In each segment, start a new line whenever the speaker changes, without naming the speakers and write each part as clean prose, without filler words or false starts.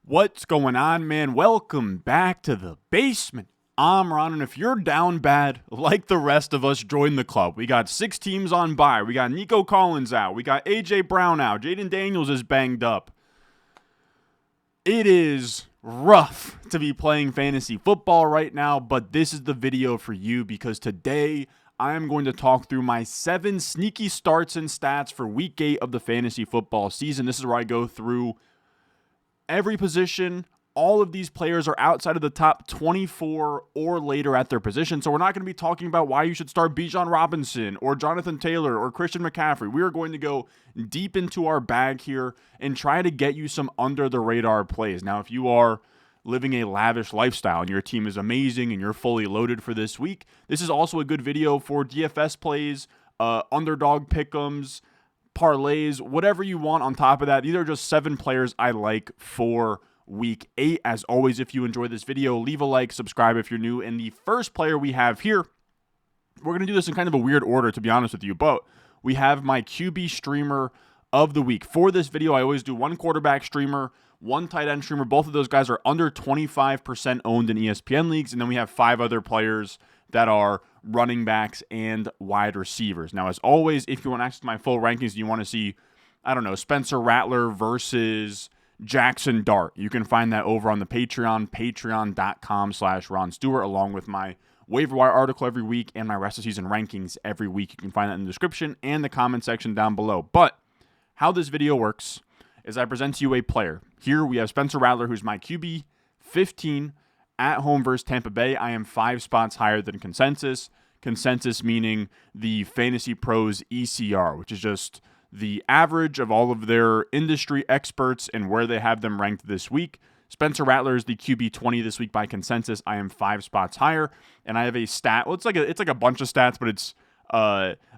What's going on, man? Welcome back to the basement. I'm Ron, and if you're down bad, like the rest of us, join the club. We got 6 teams on bye. We got Nico Collins out. We got A.J. Brown out. Jaden Daniels is banged up. It is rough to be playing fantasy football right now, but this is the video for you because today I am going to talk through my 7 sneaky starts and stats for week 8 of the fantasy football season. This is where I go through every position. All of these players are outside of the top 24 or later at their position. So we're not going to be talking about why you should start Bijan Robinson or Jonathan Taylor or Christian McCaffrey. We are going to go deep into our bag here and try to get you some under the radar plays. Now, if you are living a lavish lifestyle and your team is amazing and you're fully loaded for this week, this is also a good video for DFS plays, underdog pick'ems, parlays, whatever you want on top of that. These are just 7 players I like for week 8. As always, if you enjoyed this video, leave a like, subscribe if you're new. And the first player we have here, we're going to do this in kind of a weird order, to be honest with you, but we have my QB streamer of the week. For this video, I always do one quarterback streamer, one tight end streamer. Both of those guys are under 25% owned in ESPN leagues. And then we have 5 other players that are running backs and wide receivers. Now, as always, if you want access to my full rankings and you want to see, I don't know, Spencer Rattler versus Jackson Dart, you can find that over on the Patreon, patreon.com/Ron Stewart, along with my waiver wire article every week and my rest of season rankings every week. You can find that in the description and the comment section down below. But how this video works is I present to you a player. Here we have Spencer Rattler, who's my QB 15 at home versus Tampa Bay. I am 5 spots higher than consensus. Consensus meaning the Fantasy Pros ECR, which is just the average of all of their industry experts and where they have them ranked this week. Spencer Rattler is the QB 20 this week by consensus. I am 5 spots higher, and I have a stat. Well, it's like a bunch of stats, but it's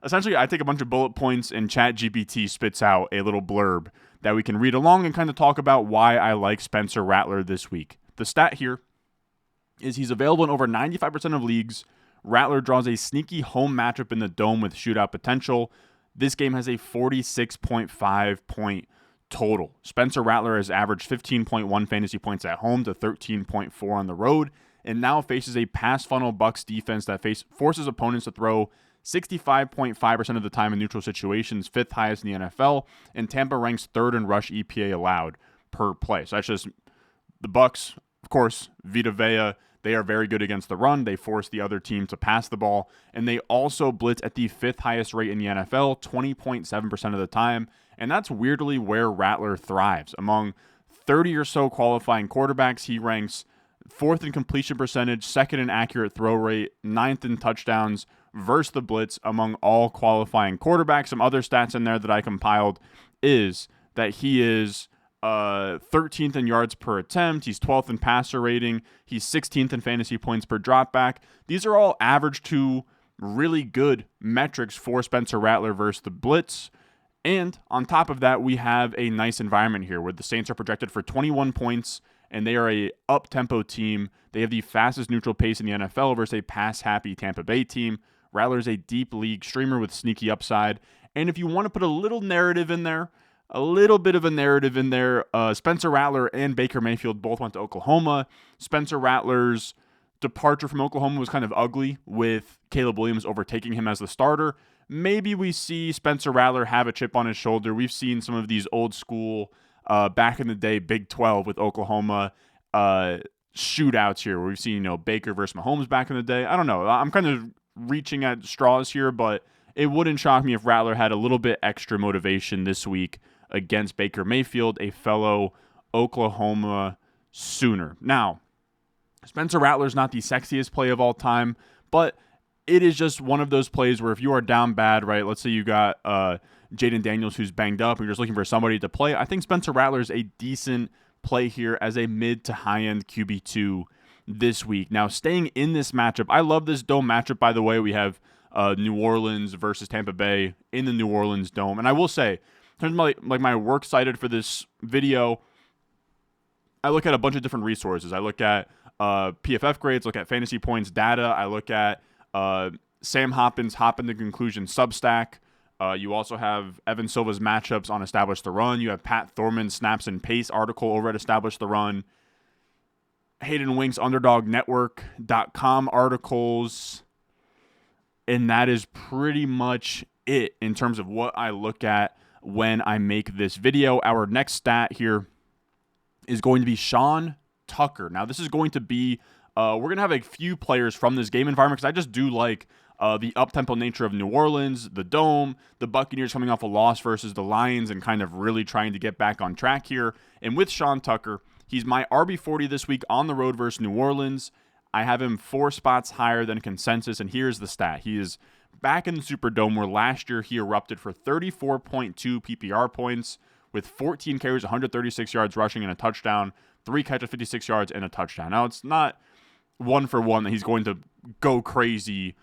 essentially I take a bunch of bullet points and ChatGPT spits out a little blurb that we can read along and kind of talk about why I like Spencer Rattler this week. The stat here is he's available in over 95% of leagues. Rattler draws a sneaky home matchup in the Dome with shootout potential. This game has a 46.5 point total. Spencer Rattler has averaged 15.1 fantasy points at home to 13.4 on the road, and now faces a pass funnel Bucs defense that forces opponents to throw 65.5% of the time in neutral situations, 5th highest in the NFL, and Tampa ranks 3rd in rush EPA allowed per play. So that's just the Bucs, of course, Vita Vea. They are very good against the run. They force the other team to pass the ball. And they also blitz at the 5th highest rate in the NFL, 20.7% of the time. And that's weirdly where Rattler thrives. Among 30 or so qualifying quarterbacks, he ranks 4th in completion percentage, 2nd in accurate throw rate, 9th in touchdowns versus the blitz among all qualifying quarterbacks. Some other stats in there that I compiled is that he is 13th in yards per attempt. He's 12th in passer rating. He's 16th in fantasy points per dropback. These are all average to really good metrics for Spencer Rattler versus the blitz. And on top of that, we have a nice environment here where the Saints are projected for 21 points, and they are a up-tempo team. They have the fastest neutral pace in the NFL versus a pass-happy Tampa Bay team. Rattler is a deep league streamer with sneaky upside. And if you want to put a little narrative in there, Spencer Rattler and Baker Mayfield both went to Oklahoma. Spencer Rattler's departure from Oklahoma was kind of ugly, with Caleb Williams overtaking him as the starter. Maybe we see Spencer Rattler have a chip on his shoulder. We've seen some of these old school, back in the day, Big 12 with Oklahoma shootouts here, where we've seen, Baker versus Mahomes back in the day. I don't know. I'm kind of reaching at straws here, but it wouldn't shock me if Rattler had a little bit extra motivation this week against Baker Mayfield, a fellow Oklahoma Sooner. Now, Spencer Rattler's not the sexiest play of all time, but it is just one of those plays where if you are down bad, right, let's say you got Jaden Daniels who's banged up and you're just looking for somebody to play, I think Spencer Rattler is a decent play here as a mid to high-end QB2 this week. Now, staying in this matchup, I love this Dome matchup, by the way. We have New Orleans versus Tampa Bay in the New Orleans Dome. And I will say, in terms of my works cited for this video, I look at a bunch of different resources. I look at PFF grades, look at fantasy points data. I look at Sam Hoppin's Hop in the Conclusion Substack. You also have Evan Silva's matchups on Establish the Run. You have Pat Thorman's Snaps and Pace article over at Establish the Run. Hayden Wink's UnderdogNetwork.com articles. And that is pretty much it in terms of what I look at when I make this video. Our next stat here is going to be Sean Tucker. Now, this is going to be, we're going to have a few players from this game environment because I just do like the up-tempo nature of New Orleans, the Dome, the Buccaneers coming off a loss versus the Lions and kind of really trying to get back on track here. And with Sean Tucker, he's my RB40 this week on the road versus New Orleans. I have him 4 spots higher than consensus, and here's the stat. He is back in the Superdome where last year he erupted for 34.2 PPR points with 14 carries, 136 yards rushing and a touchdown, 3 catches, 56 yards and a touchdown. Now, it's not one for one that he's going to go crazy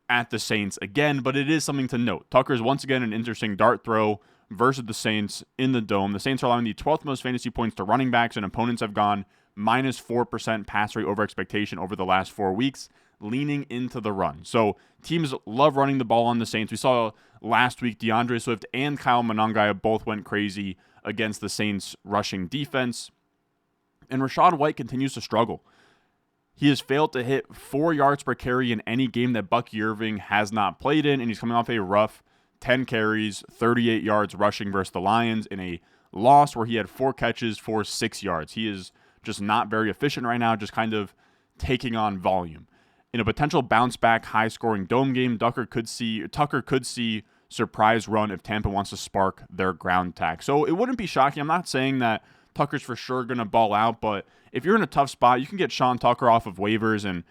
at the Saints again, but it is something to note. Tucker's once again an interesting dart throw versus the Saints in the Dome. The Saints are allowing the 12th most fantasy points to running backs, and opponents have gone minus 4% pass rate over expectation over the last 4 weeks, leaning into the run. So teams love running the ball on the Saints. We saw last week DeAndre Swift and Kyle Monangai both went crazy against the Saints rushing defense. And Rachaad White continues to struggle. He has failed to hit 4 yards per carry in any game that Bucky Irving has not played in, and he's coming off a rough 10 carries, 38 yards rushing versus the Lions in a loss where he had 4 catches for 6 yards. He is just not very efficient right now, just kind of taking on volume. In a potential bounce-back, high-scoring Dome game, Tucker could see surprise run if Tampa wants to spark their ground attack. So it wouldn't be shocking. I'm not saying that Tucker's for sure going to ball out, but if you're in a tough spot, you can get Sean Tucker off of waivers, and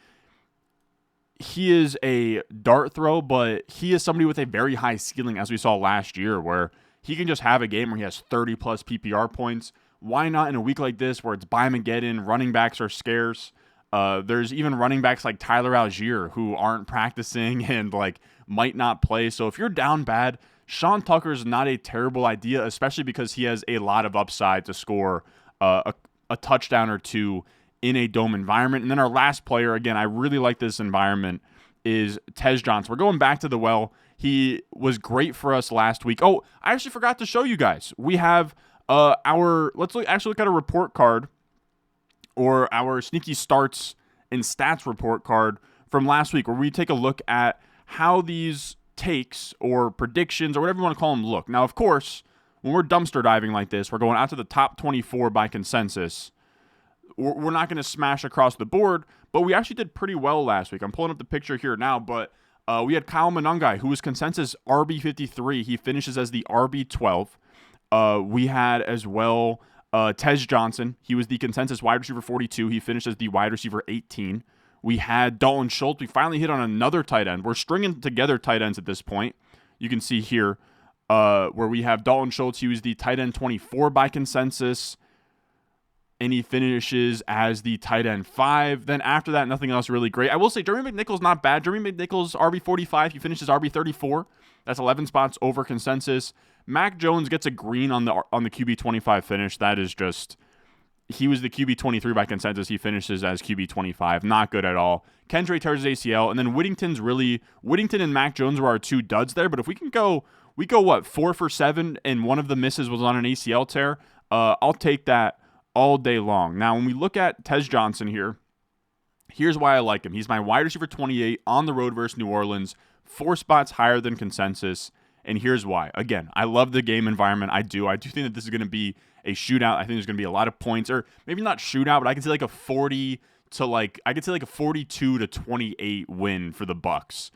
he is a dart throw, but he is somebody with a very high ceiling, as we saw last year, where he can just have a game where he has 30-plus PPR points. Why not in a week like this where it's buy-mageddon, running backs are scarce? There's even running backs like Tyler Algier who aren't practicing and like might not play. So if you're down bad, Sean Tucker is not a terrible idea, especially because he has a lot of upside to score a touchdown or two in a Dome environment. And then our last player, again, I really like this environment, is Tez Johnson. We're going back to the well. He was great for us last week. Oh, I actually forgot to show you guys. We have let's look at a report card, or our sneaky starts and stats report card from last week, where we take a look at how these takes or predictions or whatever you want to call them look. Now, of course, when we're dumpster diving like this, we're going out to the top 24 by consensus. We're not going to smash across the board, but we actually did pretty well last week. I'm pulling up the picture here now, but we had Kyle Monangai, who was consensus RB53. He finishes as the RB12. We had as well Tez Johnson. He was the consensus wide receiver 42. He finished as the wide receiver 18. We had Dalton Schultz. We finally hit on another tight end. We're stringing together tight ends at this point. You can see here where we have Dalton Schultz. He was the tight end 24 by consensus, and he finishes as the tight end 5. Then after that, nothing else really great. I will say Jeremy McNichols not bad. Jeremy McNichols, RB45. He finishes RB34. That's 11 spots over consensus. Mac Jones gets a green on the QB25 finish. That is just, he was the QB23 by consensus. He finishes as QB25. Not good at all. Kendra tears his ACL, and then Whittington and Mac Jones were our 2 duds there. But if we go what, 4 for 7, and one of the misses was on an ACL tear. I'll take that all day long. Now, when we look at Tez Johnson here, here's why I like him. He's my wide receiver 28 on the road versus New Orleans, 4 spots higher than consensus. And here's why. Again, I love the game environment. I do think that this is going to be a shootout. I think there's going to be a lot of points, or maybe not shootout, but I can see like a 42 to 28 win for the Bucks.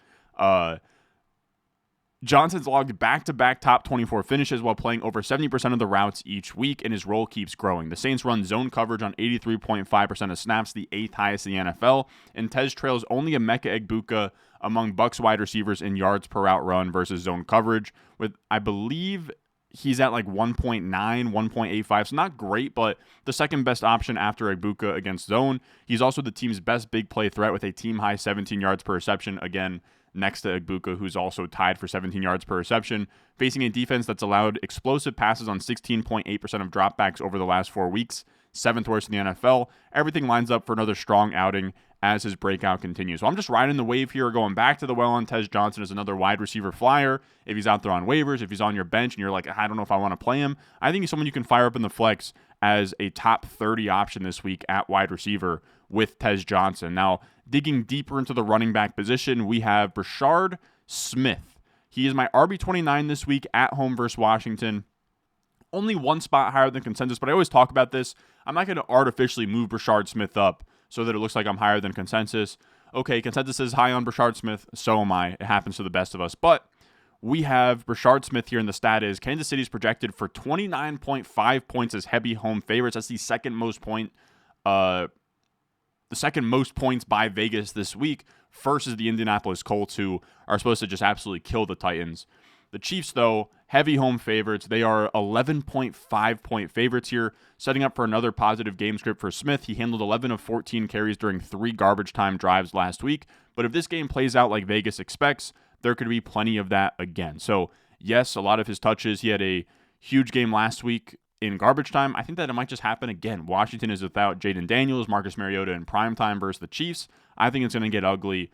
Johnson's logged back-to-back top 24 finishes while playing over 70% of the routes each week, and his role keeps growing. The Saints run zone coverage on 83.5% of snaps, the 8th highest in the NFL, and Tez trails only Emeka Egbuka among Bucks wide receivers in yards per route run versus zone coverage, with, I believe, he's at like 1.9, 1.85, so not great, but the second best option after Egbuka against zone. He's also the team's best big play threat with a team-high 17 yards per reception, again, next to Egbuka, who's also tied for 17 yards per reception, facing a defense that's allowed explosive passes on 16.8% of dropbacks over the last 4 weeks, 7th worst in the NFL. Everything lines up for another strong outing as his breakout continues. So I'm just riding the wave here, going back to the well on Tez Johnson as another wide receiver flyer. If he's out there on waivers, if he's on your bench and you're like, I don't know if I want to play him, I think he's someone you can fire up in the flex as a top 30 option this week at wide receiver with Tez Johnson. Now, digging deeper into the running back position, we have Brashard Smith. He is my RB29 this week at home versus Washington. Only one spot higher than consensus, but I always talk about this. I'm not going to artificially move Brashard Smith up so that it looks like I'm higher than consensus. Okay, consensus is high on Brashard Smith, so am I. It happens to the best of us. But we have Brashard Smith here, and the stat is Kansas City's projected for 29.5 points as heavy home favorites. That's the second most points by Vegas this week versus the Indianapolis Colts, who are supposed to just absolutely kill the Titans. The Chiefs, though, heavy home favorites. They are 11.5 point favorites here, setting up for another positive game script for Smith. He handled 11 of 14 carries during 3 garbage time drives last week. But if this game plays out like Vegas expects, there could be plenty of that again. So, yes, a lot of his touches. He had a huge game last week in garbage time. I think that it might just happen again. Washington is without Jaden Daniels, Marcus Mariota in primetime versus the Chiefs. I think it's going to get ugly.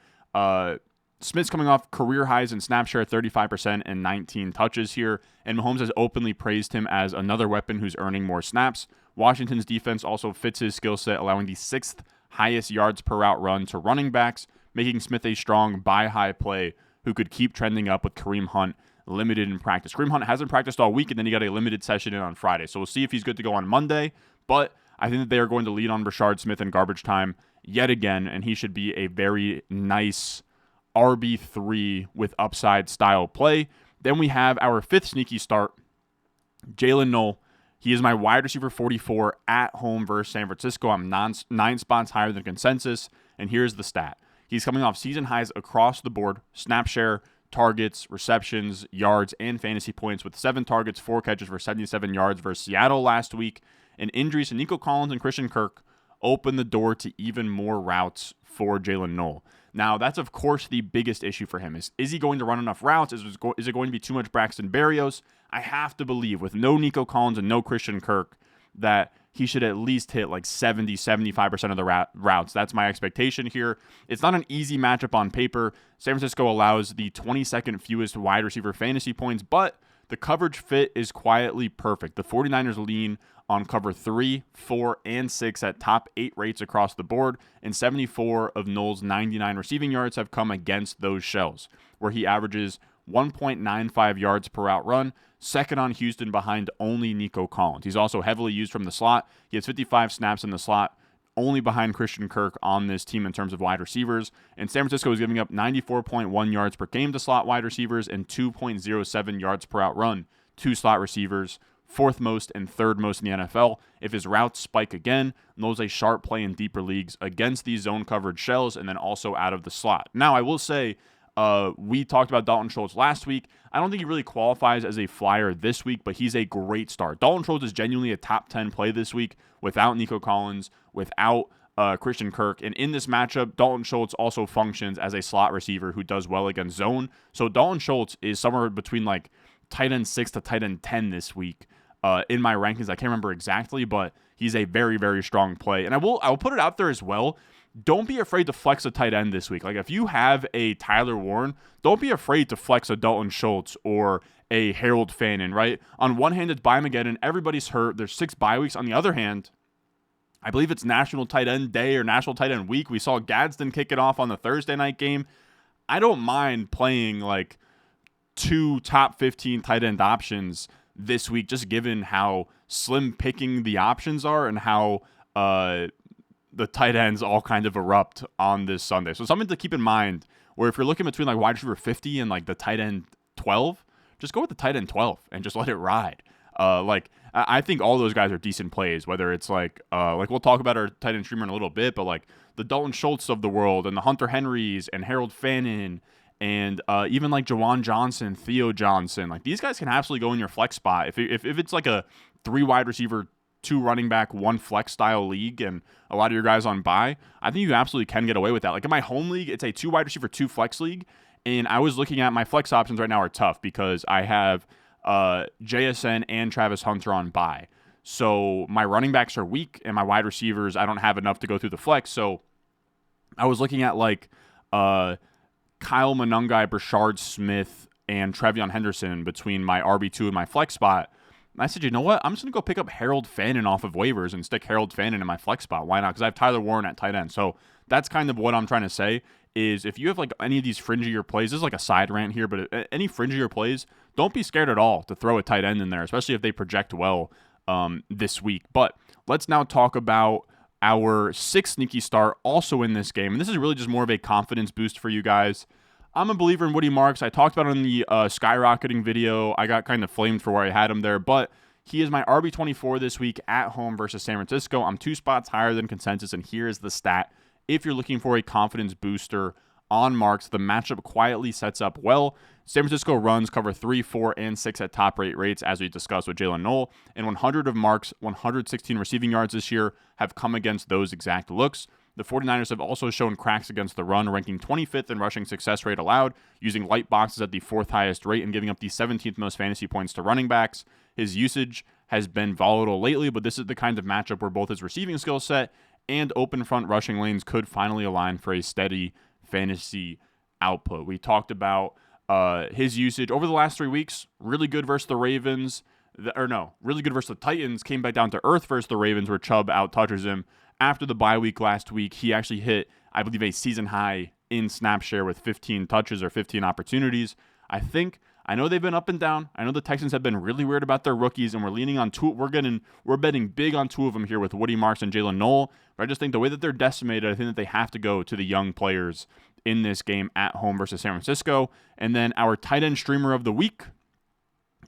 Smith's coming off career highs in snap share, 35% and 19 touches here, and Mahomes has openly praised him as another weapon who's earning more snaps. Washington's defense also fits his skill set, allowing the 6th highest yards per route run to running backs, making Smith a strong buy-high play who could keep trending up with Kareem Hunt limited in practice. Kareem Hunt hasn't practiced all week, and then he got a limited session in on Friday, so we'll see if he's good to go on Monday, but I think that they are going to lead on Brashard Smith in garbage time yet again, and he should be a very nice RB3 with upside style play. Then we have our 5th sneaky start, Jalen Noel. He is my wide receiver 44 at home versus San Francisco. I'm 9 spots higher than consensus, and here's the stat. He's coming off season highs across the board, snap share, targets, receptions, yards, and fantasy points with 7 targets, 4 catches for 77 yards versus Seattle last week. And injuries to Nico Collins and Christian Kirk open the door to even more routes for Jalen Noel. Now, that's, of course, the biggest issue for him. Is he going to run enough routes? Is it going to be too much Braxton Berrios? I have to believe, with no Nico Collins and no Christian Kirk, that he should at least hit like 70, 75% of the routes. That's my expectation here. It's not an easy matchup on paper. San Francisco allows the 22nd fewest wide receiver fantasy points, but the coverage fit is quietly perfect. The 49ers lean on cover 3, 4, and 6 at top 8 rates across the board, and 74 of Noel's 99 receiving yards have come against those shells, where he averages 1.95 yards per route run, second on Houston behind only Nico Collins. He's also heavily used from the slot. He has 55 snaps in the slot, only behind Christian Kirk on this team in terms of wide receivers. And San Francisco is giving up 94.1 yards per game to slot wide receivers and 2.07 yards per route run to slot receivers, 4th most and 3rd most in the NFL. If his routes spike again, Noel's a sharp play in deeper leagues against these zone coverage shells and then also out of the slot. Now, I will say, we talked about Dalton Schultz last week. I don't think he really qualifies as a flyer this week, but he's a great start. Dalton Schultz is genuinely a top 10 play this week without Nico Collins, without Christian Kirk. And in this matchup, Dalton Schultz also functions as a slot receiver who does well against zone. So Dalton Schultz is somewhere between like tight end 6 to tight end 10 this week in my rankings. I can't remember exactly, but he's a very, very strong play. And I will put it out there as well. Don't be afraid to flex a tight end this week. Like, if you have a Tyler Warren, don't be afraid to flex a Dalton Schultz or a Harold Fannin, right? On one hand, it's Buymageddon. Everybody's hurt. There's 6 bye weeks. On the other hand, I believe it's National Tight End Day or National Tight End Week. We saw Gadsden kick it off on the Thursday night game. I don't mind playing like 2 top 15 tight end options this week, just given how slim picking the options are and how the tight ends all kind of erupt on this Sunday. So something to keep in mind, where if you're looking between like wide receiver 50 and like the tight end 12, just go with the tight end 12 and just let it ride. I think all those guys are decent plays, whether it's like we'll talk about our tight end streamer in a little bit, but like the Dalton Schultz of the world and the Hunter Henrys and Harold Fannin and even like Jawan Johnson, Theo Johnson, like these guys can absolutely go in your flex spot. If it's like a 3 wide receiver, 2 running back, 1 flex style league, and a lot of your guys on bye, I think you absolutely can get away with that. Like in my home league, it's a 2 wide receiver, 2 flex league, and I was looking at my flex options right now are tough because I have JSN and Travis Hunter on bye. So my running backs are weak, and my wide receivers, I don't have enough to go through the flex. So I was looking at like Kyle Monungai, Brashard Smith, and Trevion Henderson between my RB2 and my flex spot. And I said, you know what? I'm just going to go pick up Harold Fannin off of waivers and stick Harold Fannin in my flex spot. Why not? Because I have Tyler Warren at tight end. So that's kind of what I'm trying to say is if you have like any of these fringier plays, this is like a side rant here, but any fringier plays, don't be scared at all to throw a tight end in there, especially if they project well this week. But let's now talk about our sixth sneaky start also in this game. And this is really just more of a confidence boost for you guys. I'm a believer in Woody Marks. I talked about it in the skyrocketing video. I got kind of flamed for where I had him there, but he is my RB24 this week at home versus San Francisco. I'm 2 spots higher than consensus, and here is the stat. If you're looking for a confidence booster on Marks, the matchup quietly sets up well. San Francisco runs cover 3, 4, and 6 at top rate rates, as we discussed with Jalen Noel. And 100 of Marks' 116 receiving yards this year have come against those exact looks. The 49ers have also shown cracks against the run, ranking 25th in rushing success rate allowed, using light boxes at the 4th highest rate and giving up the 17th most fantasy points to running backs. His usage has been volatile lately, but this is the kind of matchup where both his receiving skill set and open front rushing lanes could finally align for a steady fantasy output. We talked about his usage over the last 3 weeks. Really good versus the Ravens. Really good versus the Titans. Came back down to earth versus the Ravens where Chubb out-touches him. After the bye week last week, he actually hit, I believe, a season high in snap share with 15 touches or 15 opportunities. I know they've been up and down. I know the Texans have been really weird about their rookies, and we're leaning on two. We're betting big on 2 of them here with Woody Marks and Jalen Noel. But I just think the way that they're decimated, I think that they have to go to the young players in this game at home versus San Francisco. And then our tight end streamer of the week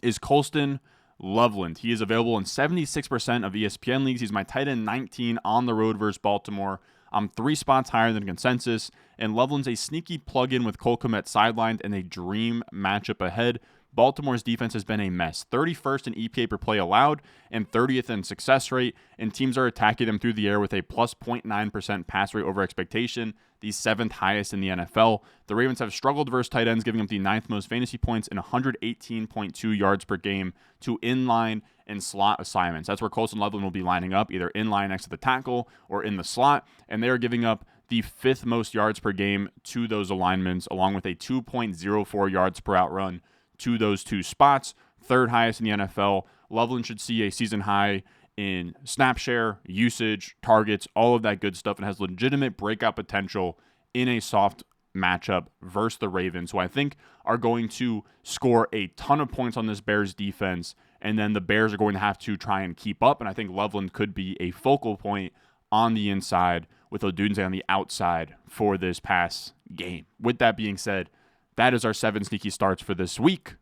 is Colston Loveland. He is available in 76% of ESPN leagues. He's my tight end 19 on the road versus Baltimore. I'm 3 spots higher than consensus, and Loveland's a sneaky plug-in with Cole Kmet sidelined and a dream matchup ahead. Baltimore's defense has been a mess. 31st in EPA per play allowed and 30th in success rate, and teams are attacking them through the air with a plus 0.9% pass rate over expectation, the 7th highest in the NFL. The Ravens have struggled versus tight ends, giving up the 9th most fantasy points and 118.2 yards per game to inline and slot assignments. That's where Colston Loveland will be lining up, either in line next to the tackle or in the slot, and they are giving up the 5th most yards per game to those alignments, along with a 2.04 yards per out run to those 2 spots, 3rd highest in the NFL. Loveland should see a season high in snap share, usage, targets, all of that good stuff, and has legitimate breakout potential in a soft matchup versus the Ravens, who I think are going to score a ton of points on this Bears defense, and then the Bears are going to have to try and keep up, and I think Loveland could be a focal point on the inside with Odunze on the outside for this pass game. With that being said, that is our 7 sneaky starts for this week.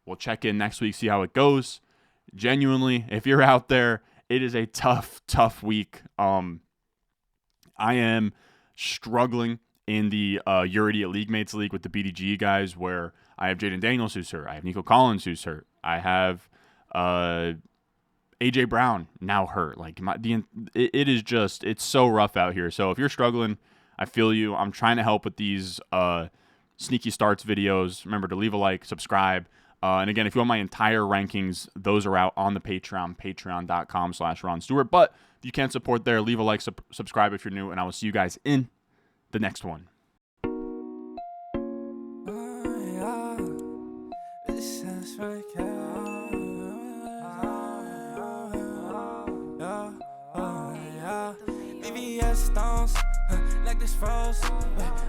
We'll check in next week, see how it goes. Genuinely, if you're out there, it is a tough week. I am struggling in the Your Idiot League Mates League with the BDG guys, where I have Jaden Daniels who's hurt. I have Nico Collins who's hurt. I have AJ Brown now hurt. It's so rough out here. So if you're struggling, I feel you. I'm trying to help with these sneaky starts videos. Remember to leave a like, subscribe. And again, if you want my entire rankings, those are out on the Patreon, patreon.com/Ron Stewart. But if you can't support there, leave a like, subscribe if you're new, and I will see you guys in the next one.
Stones, like this froze,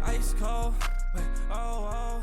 ice cold, oh.